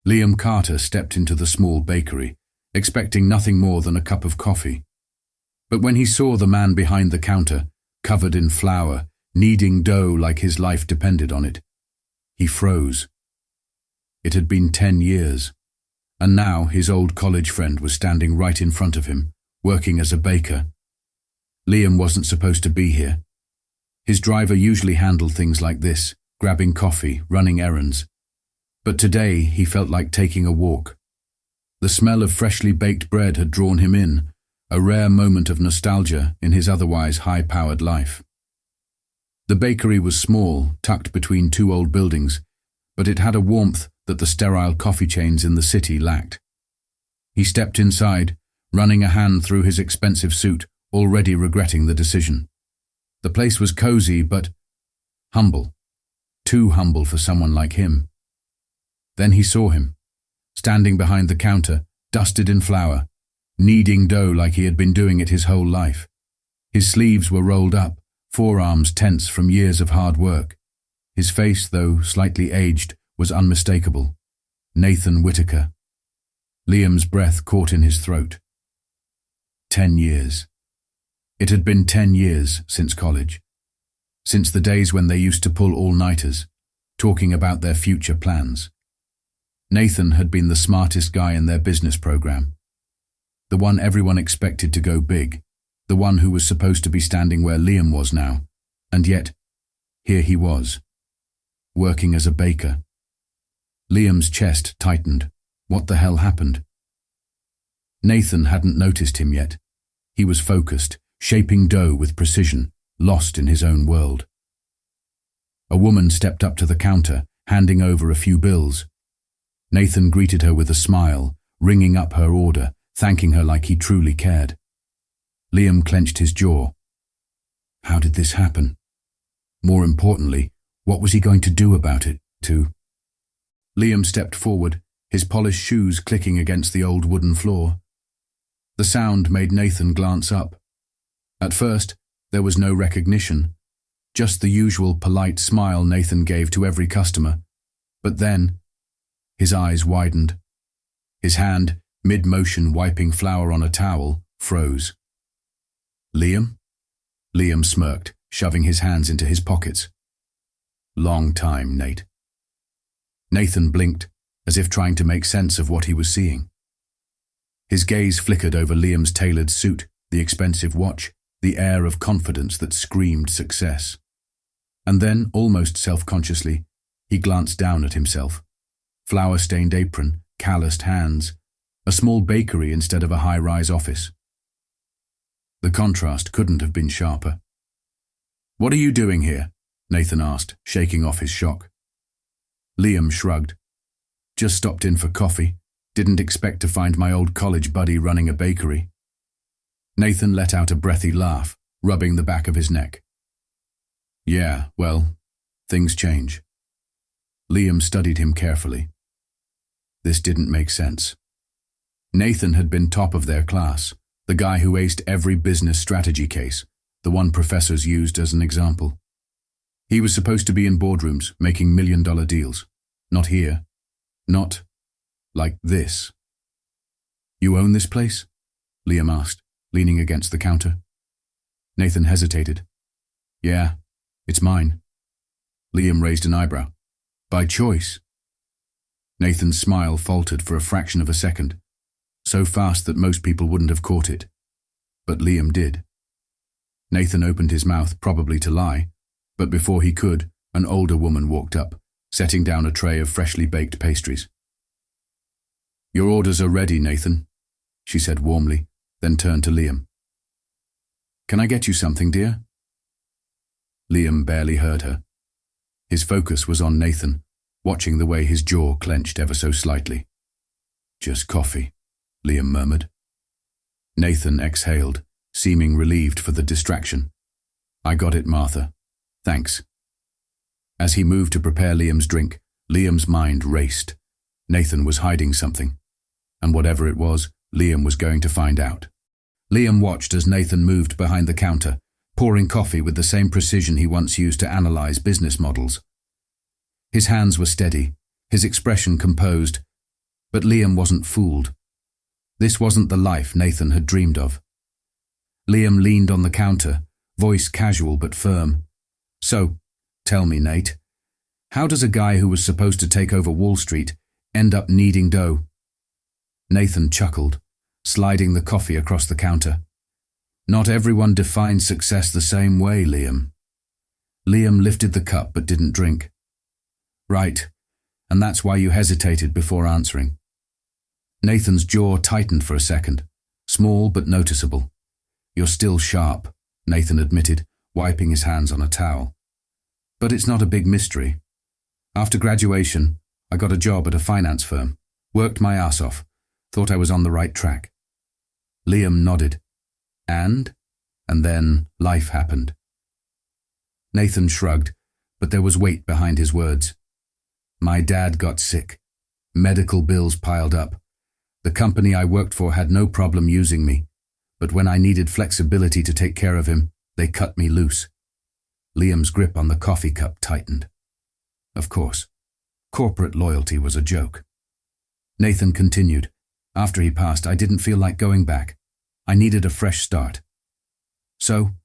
Liam Carter stepped into the small bakery, expecting nothing more than a cup of coffee. But when he saw the man behind the counter, covered in flour, kneading dough like his life depended on it, he froze. It had been 10 years, and now his old college friend was standing right in front of him, working as a baker. Liam wasn't supposed to be here. His driver usually handled things like this, grabbing coffee, running errands. But today he felt like taking a walk. The smell of freshly baked bread had drawn him in, a rare moment of nostalgia in his otherwise high-powered life. The bakery was small, tucked between two old buildings, but it had a warmth that the sterile coffee chains in the city lacked. He stepped inside, running a hand through his expensive suit, already regretting the decision. The place was cozy, but humble. Too humble for someone like him. Then he saw him, standing behind the counter, dusted in flour, kneading dough like he had been doing it his whole life. His sleeves were rolled up, forearms tense from years of hard work. His face, though slightly aged, was unmistakable. Nathan Whitaker. Liam's breath caught in his throat. 10 years. It had been 10 years since college. Since the days when they used to pull all-nighters, talking about their future plans. Nathan had been the smartest guy in their business program. The one everyone expected to go big. The one who was supposed to be standing where Liam was now. And yet, here he was, working as a baker. Liam's chest tightened. What the hell happened? Nathan hadn't noticed him yet. He was focused, shaping dough with precision, lost in his own world. A woman stepped up to the counter, handing over a few bills. Nathan greeted her with a smile, ringing up her order, thanking her like he truly cared. Liam clenched his jaw. How did this happen? More importantly, what was he going to do about it, too? Liam stepped forward, his polished shoes clicking against the old wooden floor. The sound made Nathan glance up. At first, there was no recognition, just the usual polite smile Nathan gave to every customer. But then, his eyes widened. His hand, mid-motion wiping flour on a towel, froze. Liam? Liam smirked, shoving his hands into his pockets. Long time, Nate. Nathan blinked, as if trying to make sense of what he was seeing. His gaze flickered over Liam's tailored suit, the expensive watch, the air of confidence that screamed success. And then, almost self-consciously, he glanced down at himself. Flour-stained apron, calloused hands, a small bakery instead of a high-rise office. The contrast couldn't have been sharper. "What are you doing here?" Nathan asked, shaking off his shock. Liam shrugged. "Just stopped in for coffee. Didn't expect to find my old college buddy running a bakery." Nathan let out a breathy laugh, rubbing the back of his neck. "Yeah, well, things change." Liam studied him carefully. This didn't make sense. Nathan had been top of their class, the guy who aced every business strategy case, the one professors used as an example. He was supposed to be in boardrooms, making million-dollar deals. Not here. Not like this. "You own this place?" Liam asked, leaning against the counter. Nathan hesitated. "Yeah, it's mine." Liam raised an eyebrow. "By choice?" Nathan's smile faltered for a fraction of a second, so fast that most people wouldn't have caught it. But Liam did. Nathan opened his mouth, probably to lie, but before he could, an older woman walked up, setting down a tray of freshly baked pastries. "Your orders are ready, Nathan," she said warmly, then turned to Liam. "Can I get you something, dear?" Liam barely heard her. His focus was on Nathan, watching the way his jaw clenched ever so slightly. "Just coffee," Liam murmured. Nathan exhaled, seeming relieved for the distraction. "I got it, Martha. Thanks." As he moved to prepare Liam's drink, Liam's mind raced. Nathan was hiding something, and whatever it was, Liam was going to find out. Liam watched as Nathan moved behind the counter, pouring coffee with the same precision he once used to analyze business models. His hands were steady, his expression composed, But Liam wasn't fooled. This wasn't the life Nathan had dreamed of. Liam leaned on the counter, voice casual but firm. "So, tell me, Nate, how does a guy who was supposed to take over Wall Street end up kneading dough?" Nathan chuckled, sliding the coffee across the counter. "Not everyone defines success the same way, Liam." Liam lifted the cup but didn't drink. "Right, and that's why you hesitated before answering." Nathan's jaw tightened for a second, small but noticeable. "You're still sharp," Nathan admitted, wiping his hands on a towel. "But it's not a big mystery. After graduation, I got a job at a finance firm, worked my ass off, thought I was on the right track." Liam nodded. And then life happened. Nathan shrugged, but there was weight behind his words. "My dad got sick. Medical bills piled up. The company I worked for had no problem using me, but when I needed flexibility to take care of him, they cut me loose." Liam's grip on the coffee cup tightened. Of course, corporate loyalty was a joke. Nathan continued. "After he passed, I didn't feel like going back. I needed a fresh start. So,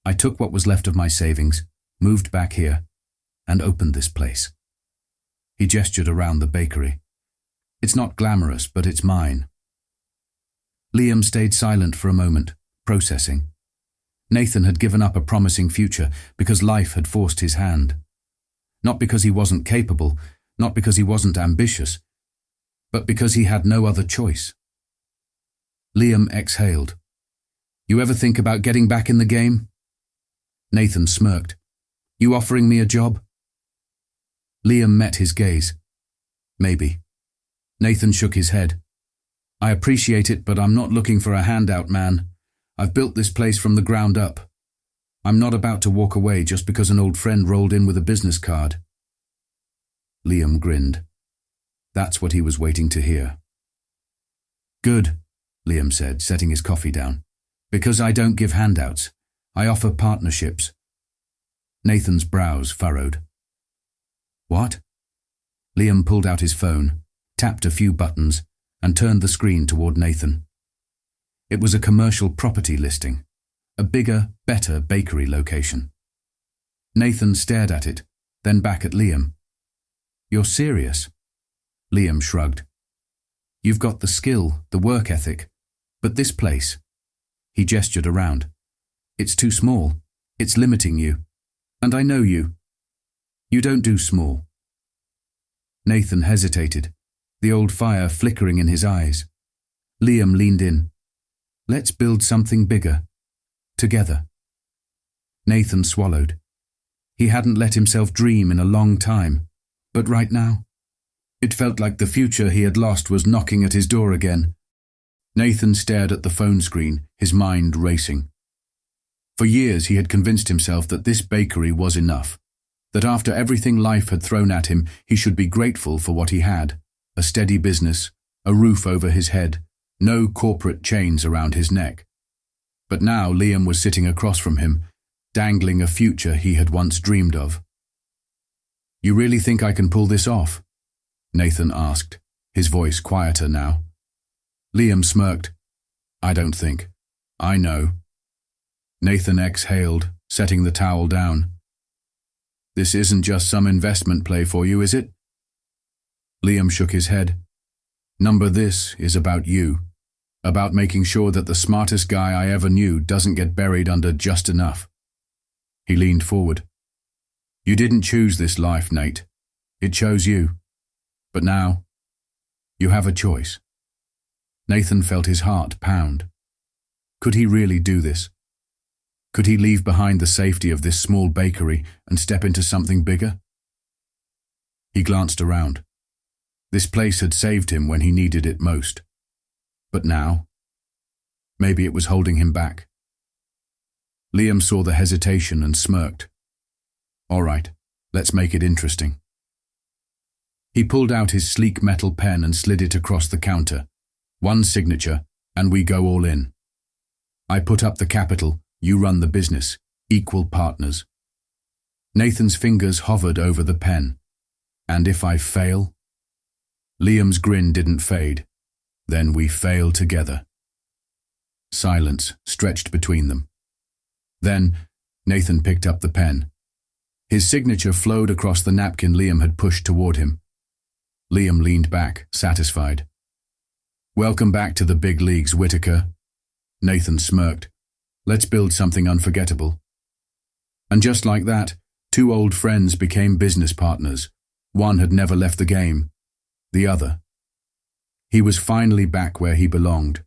I took what was left of my savings, moved back here, and opened this place." He gestured around the bakery. "It's not glamorous, but it's mine." Liam stayed silent for a moment, processing. Nathan had given up a promising future because life had forced his hand. Not because he wasn't capable, not because he wasn't ambitious, but because he had no other choice. Liam exhaled. "You ever think about getting back in the game?" Nathan smirked. "You offering me a job?" Liam met his gaze. "Maybe." Nathan shook his head. "I appreciate it, but I'm not looking for a handout, man. I've built this place from the ground up. I'm not about to walk away just because an old friend rolled in with a business card." Liam grinned. That's what he was waiting to hear. "Good," Liam said, setting his coffee down. "Because I don't give handouts. I offer partnerships." Nathan's brows furrowed. "What?" Liam pulled out his phone, tapped a few buttons, and turned the screen toward Nathan. It was a commercial property listing, a bigger, better bakery location. Nathan stared at it, then back at Liam. "You're serious?" Liam shrugged. "You've got the skill, the work ethic, but this place," he gestured around, "it's too small. It's limiting you. And I know you. You don't do small." Nathan hesitated, the old fire flickering in his eyes. Liam leaned in. "Let's build something bigger. Together." Nathan swallowed. He hadn't let himself dream in a long time, but right now, it felt like the future he had lost was knocking at his door again. Nathan stared at the phone screen, his mind racing. For years he had convinced himself that this bakery was enough, that after everything life had thrown at him, he should be grateful for what he had: a steady business, a roof over his head, no corporate chains around his neck. But now Liam was sitting across from him, dangling a future he had once dreamed of. "You really think I can pull this off?" Nathan asked, his voice quieter now. Liam smirked. "I don't think. I know." Nathan exhaled, setting the towel down. "This isn't just some investment play for you, is it?" Liam shook his head. "Number this is about you, about making sure that the smartest guy I ever knew doesn't get buried under just enough." He leaned forward. "You didn't choose this life, Nate. It chose you. But now, you have a choice." Nathan felt his heart pound. Could he really do this? Could he leave behind the safety of this small bakery and step into something bigger? He glanced around. This place had saved him when he needed it most. But now, maybe it was holding him back. Liam saw the hesitation and smirked. "All right, let's make it interesting." He pulled out his sleek metal pen and slid it across the counter. "One signature, and we go all in. I put up the capital, you run the business, equal partners." Nathan's fingers hovered over the pen. "And if I fail?" Liam's grin didn't fade. Then we fail together. Silence stretched between them. Then Nathan picked up the pen. His signature flowed across the napkin Liam had pushed toward him. Liam leaned back, satisfied. "Welcome back to the big leagues, Whitaker." Nathan smirked. "Let's build something unforgettable." And just like that, two old friends became business partners. One had never left the game. The other. He was finally back where he belonged,